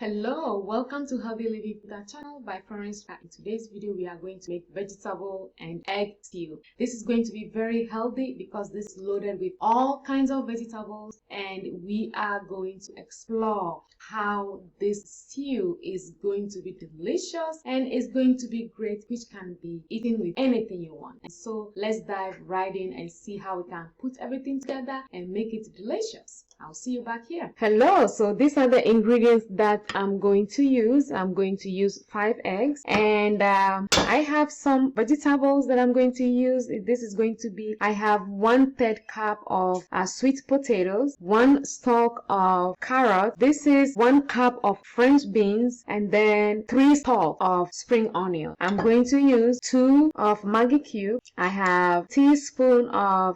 Hello, welcome to Healthylivingfitter channel by Florence. In today's video, we are going to make vegetable and egg stew. This is going to be very healthy because this is loaded with all kinds of vegetables, and we are going to explore how this stew is going to be delicious and is going to be great, which can be eaten with anything you want. And so let's dive right in and see how we can put everything together and make it delicious. I'll see you back here. Hello, so these are the ingredients that I'm going to use. I'm going to use 5 eggs, and I have some vegetables that I'm going to use. This is going to be, I have 1/3 cup of sweet potatoes, 1 stalk of carrot. This is 1 cup of French beans, and then 3 stalks of spring onion. I'm going to use 2 of Maggi cube. I have teaspoon of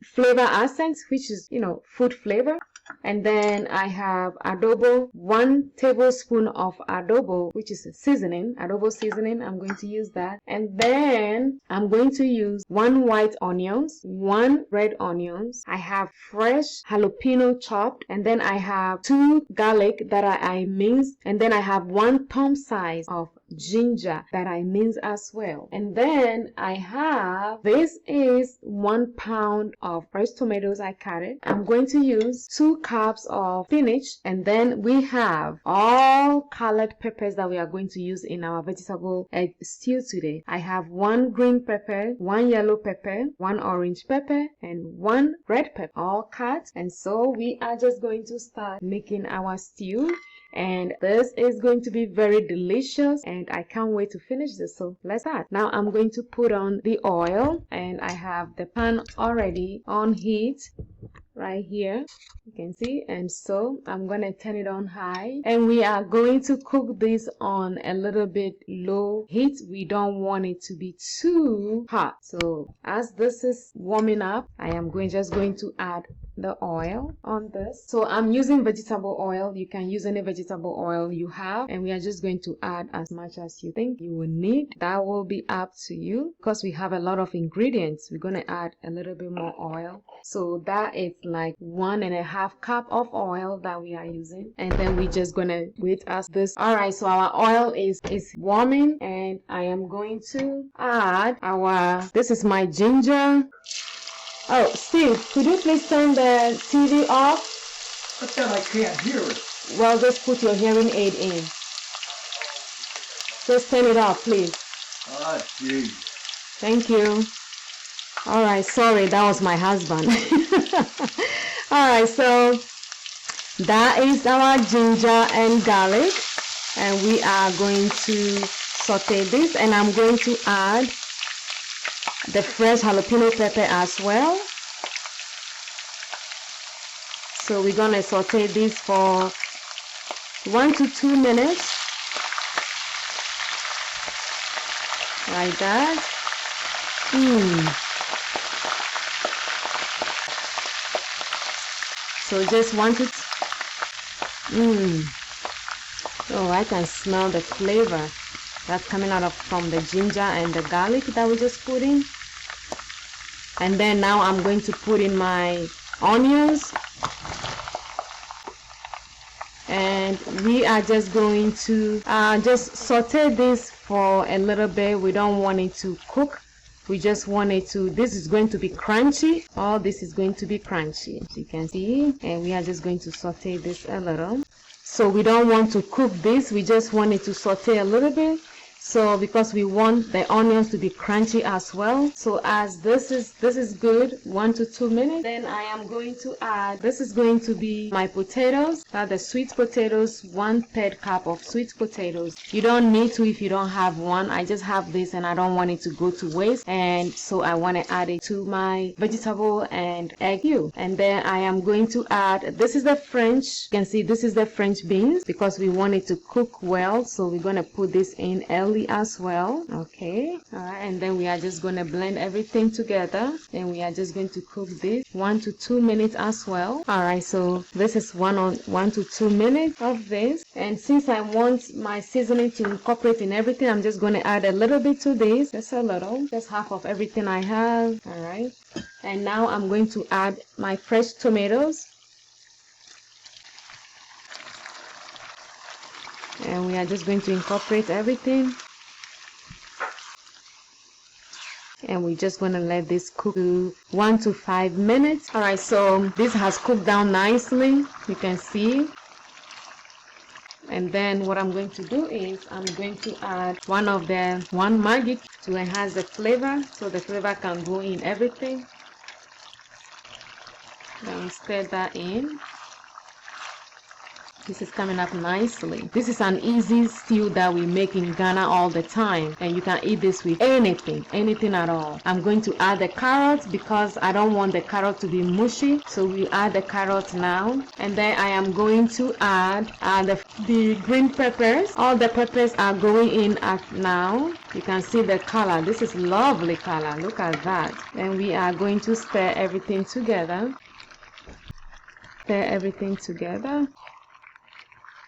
flavor essence, which is, food flavor. And then I have adobo, 1 tablespoon of adobo, which is adobo seasoning. I'm going to use that. And then I'm going to use 1 white onions, 1 red onions. I have fresh jalapeno chopped, and then I have 2 garlic that I minced, and then I have 1 thumb size of ginger that I mince as well. And then I have, this is 1 pound of fresh tomatoes I cut. I'm going to use 2 cups of spinach, and then we have all colored peppers that we are going to use in our vegetable egg stew today. I have 1 green pepper, 1 yellow pepper, 1 orange pepper, and 1 red pepper, all cut. And so we are just going to start making our stew, and this is going to be very delicious, and I can't wait to finish this. So let's start. Now I'm going to put on the oil, and I have the pan already on heat right here, you can see. And so I'm going to turn it on high, and we are going to cook this on a little bit low heat. We don't want it to be too hot. So as this is warming up, I am just going to add the oil on this. So I'm using vegetable oil. You can use any vegetable oil you have, and we are just going to add as much as you think you will need. That will be up to you because we have a lot of ingredients. We're going to add a little bit more oil, so that is like 1.5 cup of oil that we are using. And then we're just gonna wait as this. All right, so our oil is warming, and I am going to add this is my ginger. Oh, Steve, could you please turn the TV off? But then I can't hear it. Well, just put your hearing aid in. Just turn it off, please. Ah, geez. Thank you. All right, sorry, that was my husband. All right, so that is our ginger and garlic, and we are going to saute this, and I'm going to add the fresh jalapeno pepper as well. So we're gonna saute this for 1 to 2 minutes, like that. So just 1 to oh, I can smell the flavor that's coming out from the ginger and the garlic that we just put in. And then now I'm going to put in my onions, and we are just going to just saute this for a little bit. We don't want it to cook. We just want it to, this is going to be crunchy. All this is going to be crunchy, as you can see. And we are just going to saute this a little. So we don't want to cook this. We just want it to saute a little bit. So because we want the onions to be crunchy as well. So as this is good, 1 to 2 minutes. Then I am going to add, this is going to be my potatoes. The sweet potatoes, 1/3 cup of sweet potatoes. You don't need to if you don't have one. I just have this, and I don't want it to go to waste, and so I want to add it to my vegetable and egg stew. And then I am going to add, this is the French, you can see this is the French beans, because we want it to cook well. So we're going to put this in early as well. Okay, all right, and then we are just going to blend everything together, and we are just going to cook this 1 to 2 minutes as well. All right, so this is 1 to 2 minutes of this, and since I want my seasoning to incorporate in everything, I'm just going to add a little bit to this, just a little, just half of everything I have. All right, and now I'm going to add my fresh tomatoes. And we are just going to incorporate everything. And we're just going to let this cook to 1 to 5 minutes. Alright, so this has cooked down nicely. You can see. And then what I'm going to do is I'm going to add one Maggi to enhance the flavor, so the flavor can go in everything. Then we stir that in. This is coming up nicely. This is an easy stew that we make in Ghana all the time, and you can eat this with anything at all. I'm going to add the carrots because I don't want the carrot to be mushy, so we add the carrots now. And then I am going to add the green peppers. All the peppers are going in now. You can see the color. This is lovely color. Look at that. And we are going to stir everything together. Stir everything together.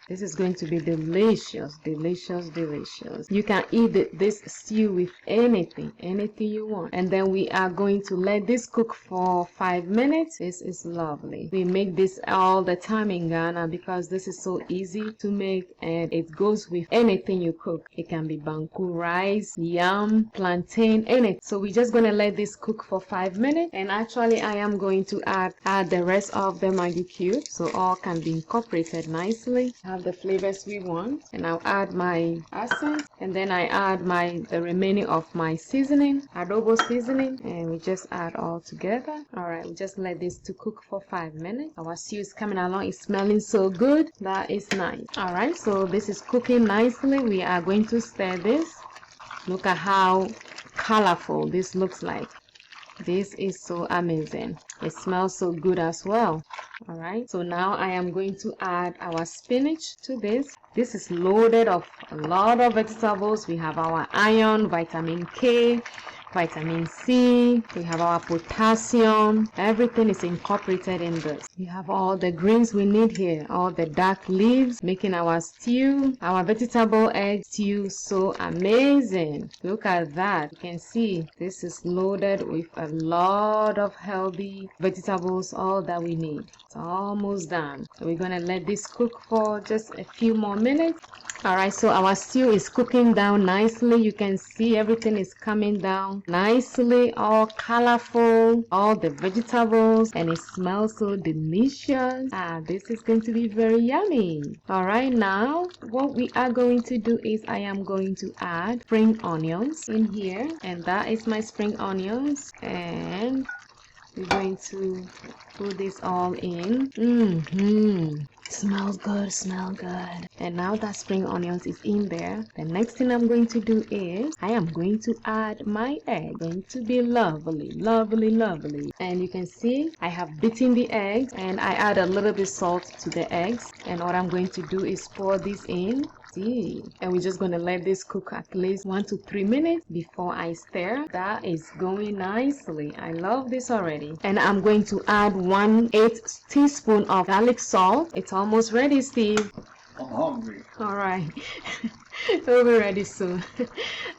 This is going to be delicious, delicious, delicious. You can eat this stew with anything you want. And then we are going to let this cook for 5 minutes. This is lovely. We make this all the time in Ghana because this is so easy to make and it goes with anything you cook. It can be banku rice, yam, plantain, anything. So we're just going to let this cook for 5 minutes. And actually I am going to add the rest of the Maggi cubes so all can be incorporated nicely. The flavors we want, and I'll add my essence, and then I add the remaining of my seasoning, adobo seasoning, and we just add all together. All right, we just let this to cook for 5 minutes. Our stew is coming along. It's smelling so good. That is nice. All right, so this is cooking nicely. We are going to stir this. Look at how colorful this looks like. This is so amazing. It smells so good as well. All right, so now I am going to add our spinach to this. This is loaded of a lot of vegetables. We have our iron, vitamin K, vitamin C, we have our potassium. Everything is incorporated in this. We have all the greens we need here, all the dark leaves, making our stew, our vegetable egg stew so amazing. Look at that. You can see this is loaded with a lot of healthy vegetables, all that we need. It's almost done. So we're gonna let this cook for just a few more minutes. Alright, so our stew is cooking down nicely. You can see everything is coming down nicely, all colorful, all the vegetables, and it smells so delicious. This is going to be very yummy. Alright, now what we are going to do is I am going to add spring onions in here, and that is my spring onions, and we're going to put this all in. Smells good, smell good. And now that spring onions is in there, the next thing I'm going to do is I am going to add my egg. Going to be lovely, lovely, lovely. And you can see I have beaten the eggs and I add a little bit salt to the eggs. And what I'm going to do is pour this in. And we're just going to let this cook at least 1 to 3 minutes before I stir. That is going nicely. I love this already. And I'm going to add 1/8 teaspoon of garlic salt. It's almost ready, Steve. I'm hungry. All right. We'll be ready soon.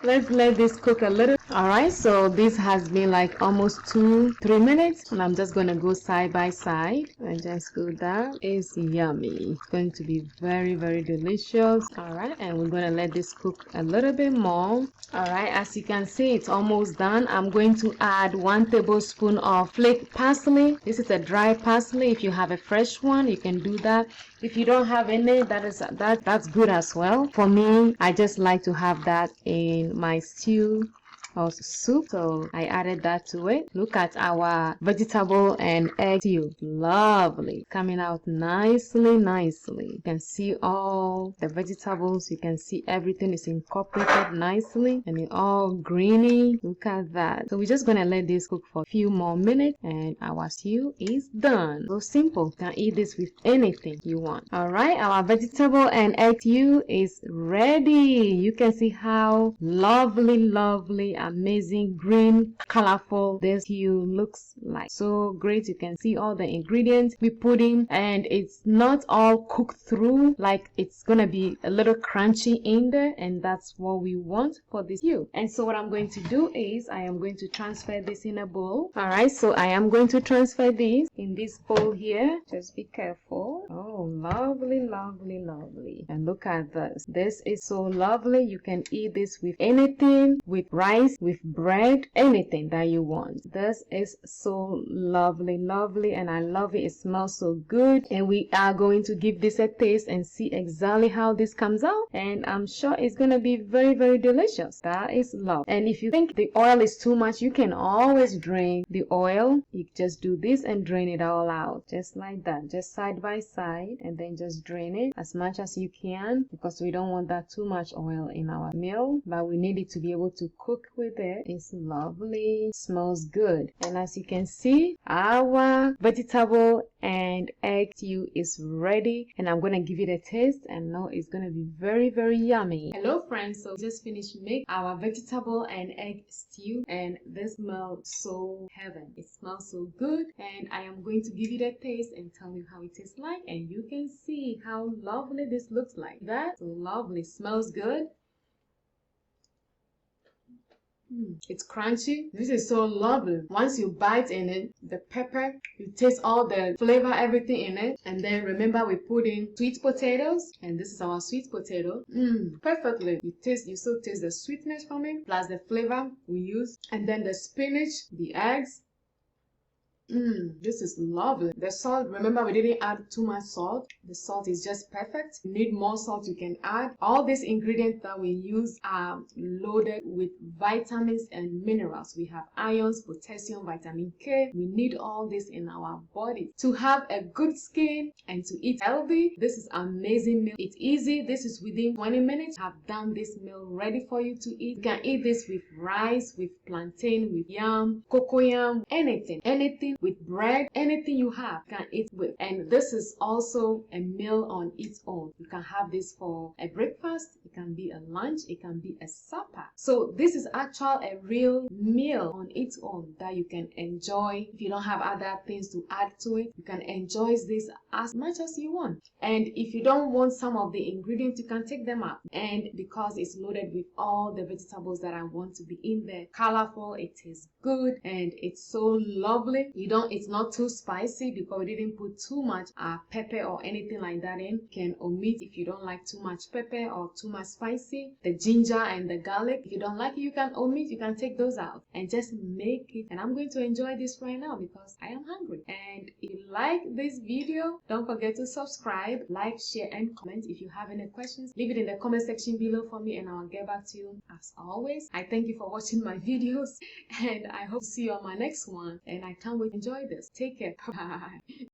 Let's let this cook a little. All right, so this has been like almost 2-3 minutes, and I'm just gonna go side by side and just go down. It's yummy. It's going to be very, very delicious. All right, and we're gonna let this cook a little bit more. All right, as you can see, it's almost done. I'm going to add 1 tablespoon of flaked parsley. This is a dry parsley. If you have a fresh one, you can do that. If you don't have any, that's good as well. For me, I just like to have that in my stew or soup, so I added that to it. Look at our vegetable and egg stew. Lovely. Coming out nicely, nicely. You can see all the vegetables. You can see everything is incorporated nicely and it's all greeny. Look at that. So we're just gonna let this cook for a few more minutes and our stew is done. So simple. You can eat this with anything you want. Alright, our vegetable and egg stew is ready. You can see how lovely, lovely, amazing, green, colorful this stew looks like. So great. You can see all the ingredients we put in, and it's not all cooked through, like it's gonna be a little crunchy in there, and that's what we want for this stew. And so what I'm going to do is I am going to transfer this in a bowl. All right, so I am going to transfer this in this bowl here. Just be careful. Oh So lovely, lovely, lovely. And look at this. This is so lovely. You can eat this with anything, with rice, with bread, anything that you want. This is so lovely, lovely, and I love it. It smells so good. And we are going to give this a taste and see exactly how this comes out. And I'm sure it's going to be very, very delicious. That is love. And if you think the oil is too much, you can always drain the oil. You just do this and drain it all out, just like that, just side by side, and then just drain it as much as you can, because we don't want that too much oil in our meal, but we need it to be able to cook with it. It's lovely, smells good. And as you can see, our vegetable and egg stew is ready, and I'm gonna give it a taste and know it's gonna be very, very yummy. Hello friends, so we just finished make our vegetable and egg stew, and this smells so heaven. It smells so good, and I am going to give it a taste and tell you how it tastes like, and you can see how lovely this looks like. That's so lovely. Smells good. It's crunchy. This is so lovely. Once you bite in it, the pepper, you taste all the flavor, everything in it. And then remember, we put in sweet potatoes, and this is our sweet potato. Perfectly. You still taste the sweetness from it, plus the flavor we use, and then the spinach, the eggs. This is lovely. The salt, remember we didn't add too much salt. The salt is just perfect. You need more salt, you can add. All these ingredients that we use are loaded with vitamins and minerals. We have ions, potassium, vitamin K. We need all this in our body to have a good skin and to eat healthy. This is amazing meal. It's easy. This is within 20 minutes. I've done this meal ready for you to eat. You can eat this with rice, with plantain, with yam, cocoyam, anything with bread, anything you have, you can eat with. And this is also a meal on its own. You can have this for a breakfast, it can be a lunch, it can be a supper. So this is actually a real meal on its own that you can enjoy. If you don't have other things to add to it, you can enjoy this as much as you want. And if you don't want some of the ingredients, you can take them out. And because it's loaded with all the vegetables that I want to be in there, colorful, it tastes good, and it's so lovely. It's not too spicy because we didn't put too much pepper or anything like that in. You can omit if you don't like too much pepper or too much spicy. The ginger and the garlic, if you don't like it, you can omit, you can take those out and just make it. And I'm going to enjoy this right now because I am hungry. And if you like this video, don't forget to subscribe, like, share, and comment. If you have any questions, leave it in the comment section below for me and I'll get back to you. As always, I thank you for watching my videos, and I hope to see you on my next one, and I can't wait to enjoy this. Take care. Bye.